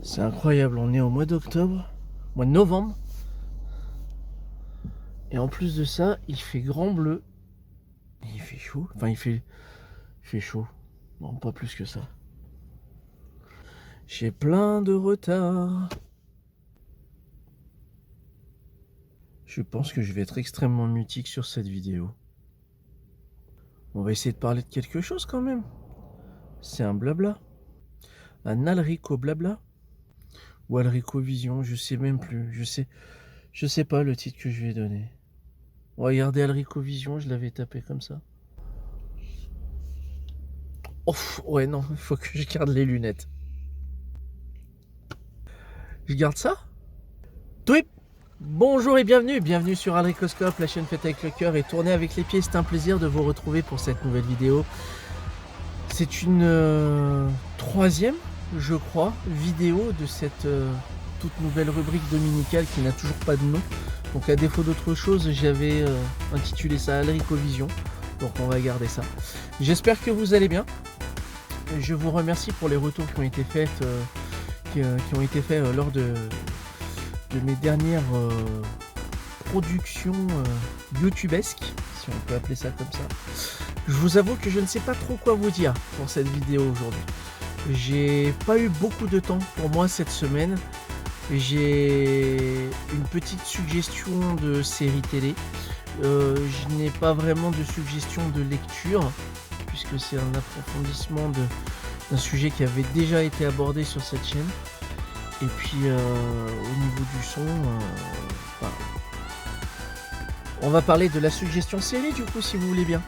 C'est incroyable, on est au mois d'octobre, mois de novembre. Et en plus de ça, il fait grand bleu. Et il fait chaud. Enfin, il fait chaud. Non, pas plus que ça. J'ai plein de retard. Je pense que je vais être extrêmement mutique sur cette vidéo. On va essayer de parler de quelque chose quand même. C'est un blabla. Un Alrico blabla. Ou Alrico Vision, je sais même plus. Je sais pas le titre que je lui ai donné. Regardez Alrico Vision, je l'avais tapé comme ça. Oh, ouais, non, il faut que je garde les lunettes. Je garde ça? Tweet. Bonjour et bienvenue sur Alricoscope, la chaîne faite avec le cœur et tournée avec les pieds. C'est un plaisir de vous retrouver pour cette nouvelle vidéo. C'est une troisième, je crois, vidéo de cette toute nouvelle rubrique dominicale qui n'a toujours pas de nom. Donc à défaut d'autre chose, j'avais intitulé ça Alricovision. Donc on va garder ça. J'espère que vous allez bien. Je vous remercie pour les retours qui ont été faits, lors de mes dernières productions youtubesques, si on peut appeler ça comme ça. Je vous avoue que je ne sais pas trop quoi vous dire pour cette vidéo aujourd'hui. J'ai pas eu beaucoup de temps pour moi cette semaine. J'ai une petite suggestion de série télé. Je n'ai pas vraiment de suggestion de lecture, puisque c'est un approfondissement d'un sujet qui avait déjà été abordé sur cette chaîne. Et puis au niveau du son, on va parler de la suggestion série du coup, si vous voulez bien.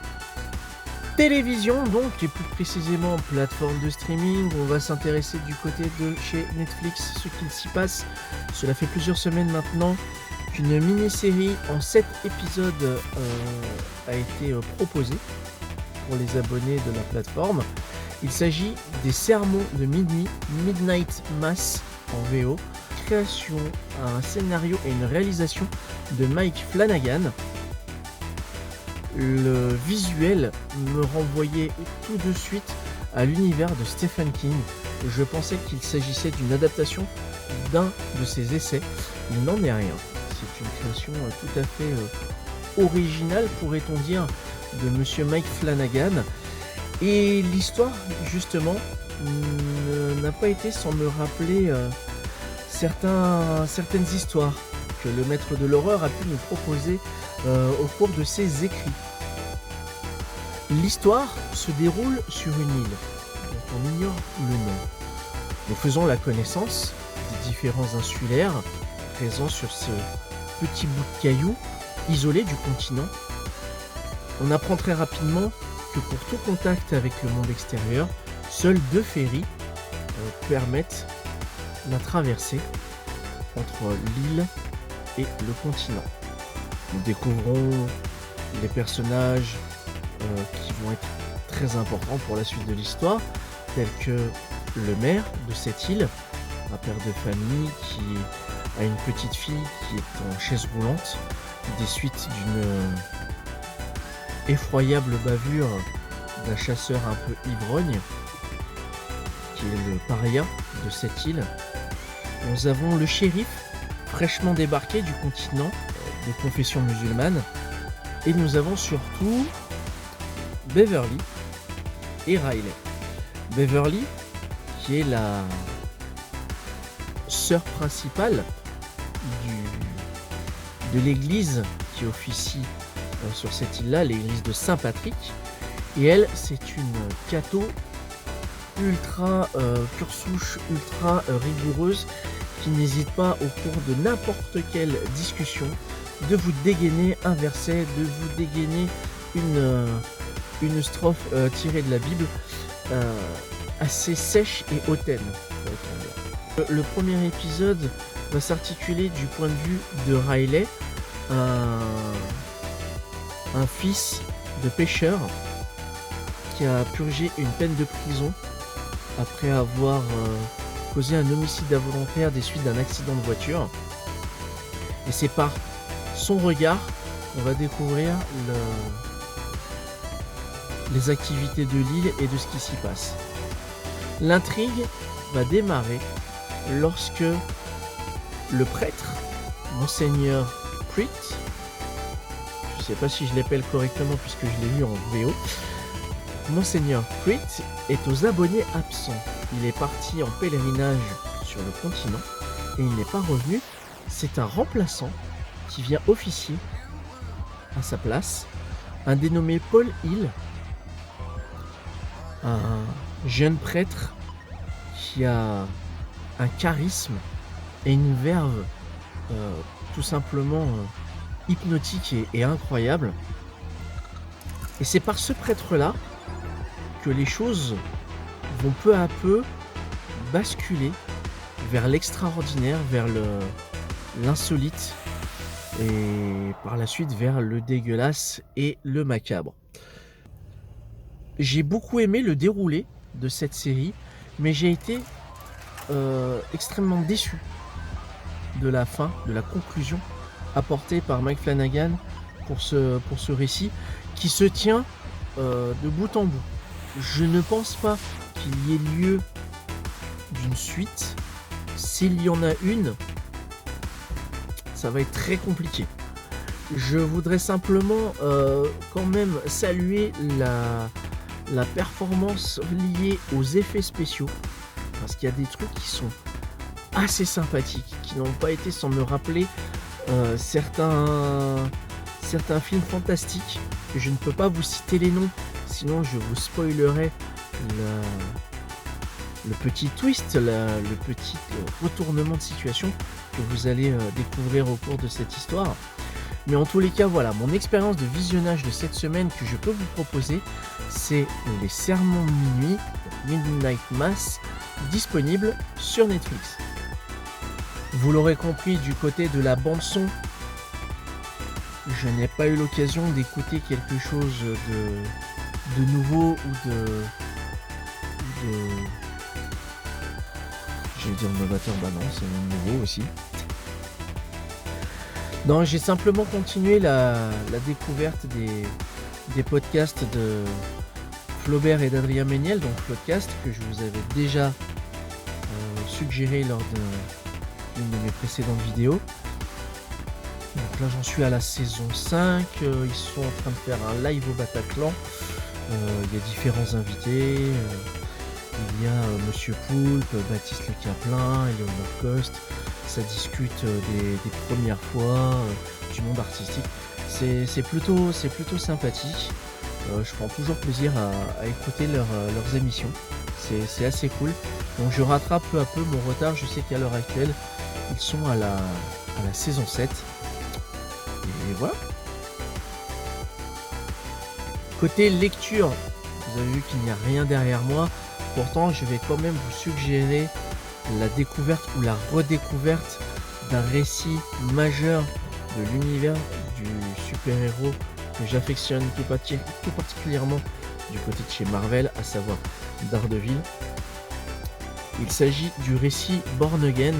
Télévision donc, et plus précisément plateforme de streaming. On va s'intéresser du côté de chez Netflix, ce qu'il s'y passe. Cela fait plusieurs semaines maintenant qu'une mini-série en 7 épisodes a été proposée pour les abonnés de la plateforme. Il s'agit des Sermons de minuit, Midnight Mass en VO, création, un scénario et une réalisation de Mike Flanagan. Le visuel me renvoyait tout de suite à l'univers de Stephen King. Je pensais qu'il s'agissait d'une adaptation d'un de ses essais. Il n'en est rien. C'est une création tout à fait originale, pourrait-on dire, de monsieur Mike Flanagan. Et l'histoire, justement, n'a pas été sans me rappeler certaines histoires que le maître de l'horreur a pu nous proposer au cours de ses écrits. L'histoire se déroule sur une île dont on ignore le nom. Nous faisons la connaissance des différents insulaires présents sur ce petit bout de caillou isolé du continent. On apprend très rapidement que pour tout contact avec le monde extérieur, seuls 2 ferries permettent la traversée entre l'île et le continent. Nous découvrons les personnages qui vont être très importants pour la suite de l'histoire, tels que le maire de cette île, un père de famille qui a une petite fille qui est en chaise roulante, des suites d'une effroyable bavure d'un chasseur un peu ivrogne, qui est le paria de cette île. Nous avons le shérif, fraîchement débarqué du continent, de confession musulmane, et nous avons surtout Beverly et Riley. Beverly, qui est la sœur principale de l'église qui officie sur cette île-là, l'église de Saint-Patrick. Et elle, c'est une catho ultra pure souche, ultra rigoureuse, qui n'hésite pas au cours de n'importe quelle discussion de vous dégainer un verset, de vous dégainer une strophe tirée de la Bible, assez sèche et hautaine. Le premier épisode va s'articuler du point de vue de Riley, un fils de pêcheur qui a purgé une peine de prison après avoir causé un homicide involontaire des suites d'un accident de voiture. Et c'est par son regard qu'on va découvrir les activités de l'île et de ce qui s'y passe. L'intrigue va démarrer lorsque le prêtre, Monseigneur Pruitt, je ne sais pas si je l'appelle correctement puisque je l'ai lu en VO, Monseigneur Pruitt est aux abonnés absents. Il est parti en pèlerinage sur le continent et il n'est pas revenu. C'est un remplaçant qui vient officier à sa place, un dénommé Paul Hill, un jeune prêtre qui a un charisme et une verve tout simplement hypnotique et incroyable. Et c'est par ce prêtre-là que les choses vont peu à peu basculer vers l'extraordinaire, vers l'insolite et par la suite vers le dégueulasse et le macabre. J'ai beaucoup aimé le déroulé de cette série, mais j'ai été extrêmement déçu de la fin, de la conclusion apportée par Mike Flanagan pour ce récit qui se tient de bout en bout. Je ne pense pas qu'il y ait lieu d'une suite. S'il y en a une, ça va être très compliqué. Je voudrais simplement quand même saluer la performance liée aux effets spéciaux, parce qu'il y a des trucs qui sont assez sympathiques, qui n'ont pas été sans me rappeler certains films fantastiques. Je ne peux pas vous citer les noms, sinon je vous spoilerai le petit twist, le petit retournement de situation que vous allez découvrir au cours de cette histoire. Mais en tous les cas, voilà, mon expérience de visionnage de cette semaine que je peux vous proposer, c'est Les Sermons de minuit, Midnight Mass, disponible sur Netflix. Vous l'aurez compris, du côté de la bande-son, je n'ai pas eu l'occasion d'écouter quelque chose de nouveau ou de je vais dire novateur, bah non, c'est nouveau aussi. Non, j'ai simplement continué la découverte des podcasts de Flaubert et d'Adrien Méniel, donc Floodcast, que je vous avais déjà suggéré lors d'une de mes précédentes vidéos. Donc là j'en suis à la saison 5, ils sont en train de faire un live au Bataclan, il y a différents invités, il y a Monsieur Poulpe, Baptiste Le Caplin, Eleonore Coste, ça discute des premières fois, du monde artistique, c'est plutôt sympathique, je prends toujours plaisir à écouter leurs émissions, c'est assez cool, donc je rattrape peu à peu mon retard, je sais qu'à l'heure actuelle ils sont à la saison 7. Et voilà. Côté lecture, vous avez vu qu'il n'y a rien derrière moi. Pourtant, je vais quand même vous suggérer la découverte ou la redécouverte d'un récit majeur de l'univers du super-héros que j'affectionne tout particulièrement du côté de chez Marvel, à savoir Daredevil. Il s'agit du récit Born Again,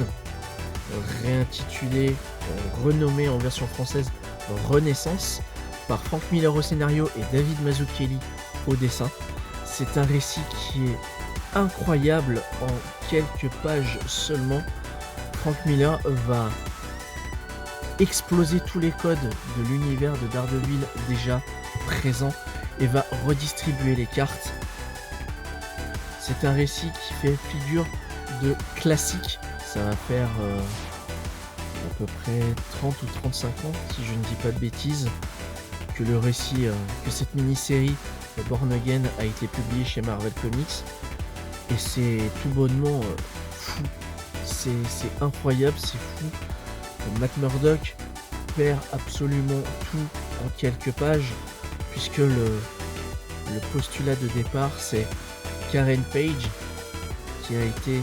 réintitulé, renommé en version française Renaissance, par Frank Miller au scénario et David Mazzucchelli au dessin. C'est un récit qui est incroyable en quelques pages seulement. Frank Miller va exploser tous les codes de l'univers de Daredevil déjà présent et va redistribuer les cartes. C'est un récit qui fait figure de classique. Ça va faire à peu près 30 ou 35 ans, si je ne dis pas de bêtises, que le récit, que cette mini-série Born Again a été publiée chez Marvel Comics. Et c'est tout bonnement fou. C'est incroyable, c'est fou. Matt Murdock perd absolument tout en quelques pages, puisque le postulat de départ, c'est Karen Page, qui a été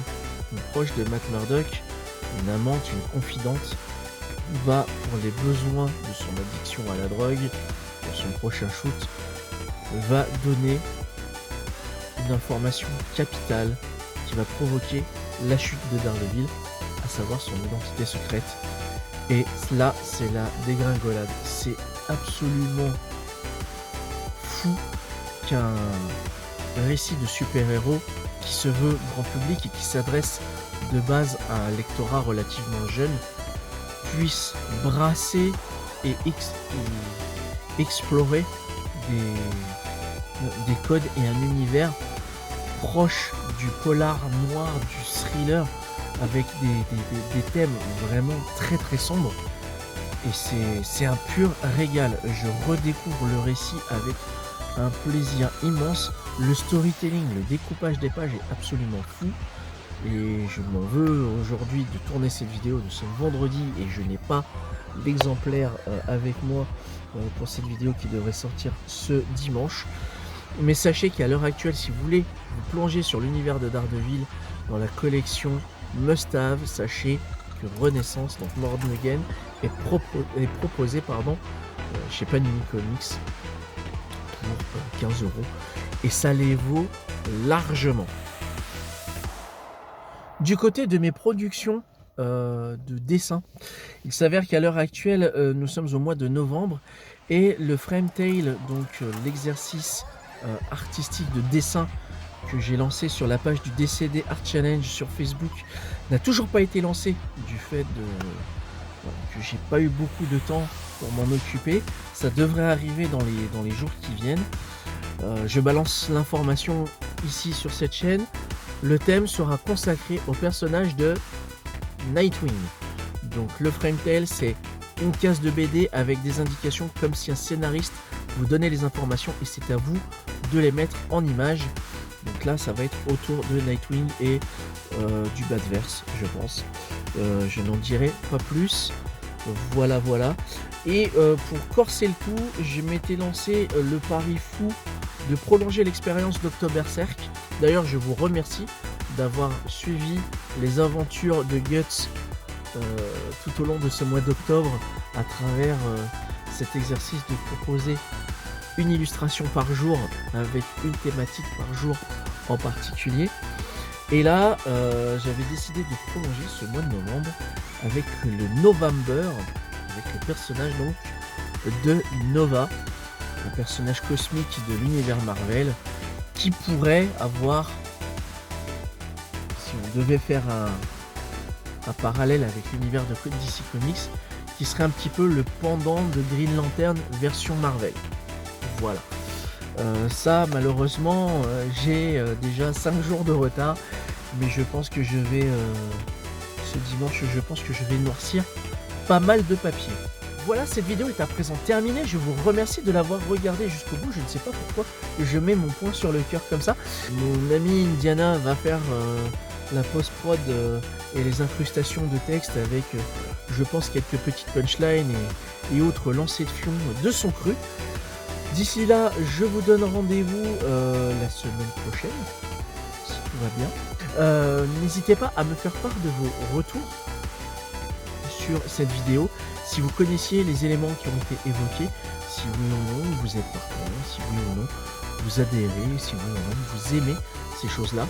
une proche de Matt Murdock, une amante, une confidente, va, pour les besoins de son addiction à la drogue, pour son prochain shoot, va donner une information capitale qui va provoquer la chute de Daredevil, à savoir son identité secrète. Et là, c'est la dégringolade. C'est absolument fou qu'un récit de super-héros qui se veut grand public et qui s'adresse de base un lectorat relativement jeune puisse brasser et explorer des codes et un univers proche du polar noir, du thriller, avec des thèmes vraiment très très sombres. Et c'est un pur régal. Je redécouvre le récit avec un plaisir immense. Le storytelling, le découpage des pages est absolument fou. Et je m'en veux aujourd'hui de tourner cette vidéo de ce vendredi et je n'ai pas d'exemplaire avec moi pour cette vidéo qui devrait sortir ce dimanche. Mais sachez qu'à l'heure actuelle, si vous voulez vous plonger sur l'univers de Daredevil dans la collection Must Have, sachez que Renaissance, donc Nordnegen, est proposé chez Panini Comics pour 15 € et ça les vaut largement. Du côté de mes productions de dessin, il s'avère qu'à l'heure actuelle, nous sommes au mois de novembre et le Frametail, donc l'exercice artistique de dessin que j'ai lancé sur la page du DCD Art Challenge sur Facebook, n'a toujours pas été lancé du fait que j'ai pas eu beaucoup de temps pour m'en occuper. Ça devrait arriver dans les jours qui viennent. Je balance l'information ici sur cette chaîne. Le thème sera consacré au personnage de Nightwing. Donc le Frametail, c'est une case de BD avec des indications comme si un scénariste vous donnait les informations et c'est à vous de les mettre en images. Donc là, ça va être autour de Nightwing et du Batverse, je pense. Je n'en dirai pas plus. Voilà. Et pour corser le tout, je m'étais lancé le pari fou de prolonger l'expérience d'Octoberserk. D'ailleurs, je vous remercie d'avoir suivi les aventures de Guts tout au long de ce mois d'octobre à travers cet exercice de proposer une illustration par jour avec une thématique par jour en particulier. Et là, j'avais décidé de prolonger ce mois de novembre avec le November, avec le personnage donc de Nova, un personnage cosmique de l'univers Marvel qui pourrait avoir, si on devait faire un parallèle avec l'univers de DC Comics, qui serait un petit peu le pendant de Green Lantern version Marvel. Voilà. Ça, malheureusement, j'ai déjà 5 jours de retard, mais je pense que je vais, ce dimanche, noircir pas mal de papier. Voilà, cette vidéo est à présent terminée. Je vous remercie de l'avoir regardée jusqu'au bout. Je ne sais pas pourquoi je mets mon poing sur le cœur comme ça. Mon amie Indiana va faire la post-prod et les incrustations de texte avec, je pense, quelques petites punchlines et autres lancers de fion de son cru. D'ici là, je vous donne rendez-vous la semaine prochaine, si tout va bien. N'hésitez pas à me faire part de vos retours sur cette vidéo. Si vous connaissiez les éléments qui ont été évoqués, si oui ou non vous êtes partant, si oui ou non vous adhérez, si oui ou non vous aimez ces choses-là.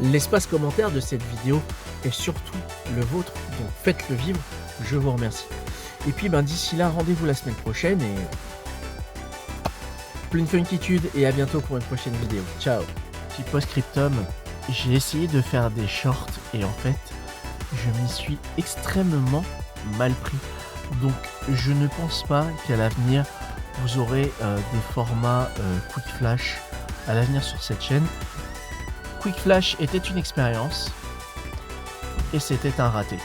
L'espace commentaire de cette vidéo est surtout le vôtre, donc faites-le vivre, je vous remercie. Et puis d'ici là, rendez-vous la semaine prochaine et pleine funkitude et à bientôt pour une prochaine vidéo. Ciao. Petit post-scriptum, j'ai essayé de faire des shorts et en fait, je m'y suis extrêmement mal pris. Donc je ne pense pas qu'à l'avenir vous aurez des formats Quick Flash à l'avenir sur cette chaîne. Quick Flash était une expérience et c'était un raté.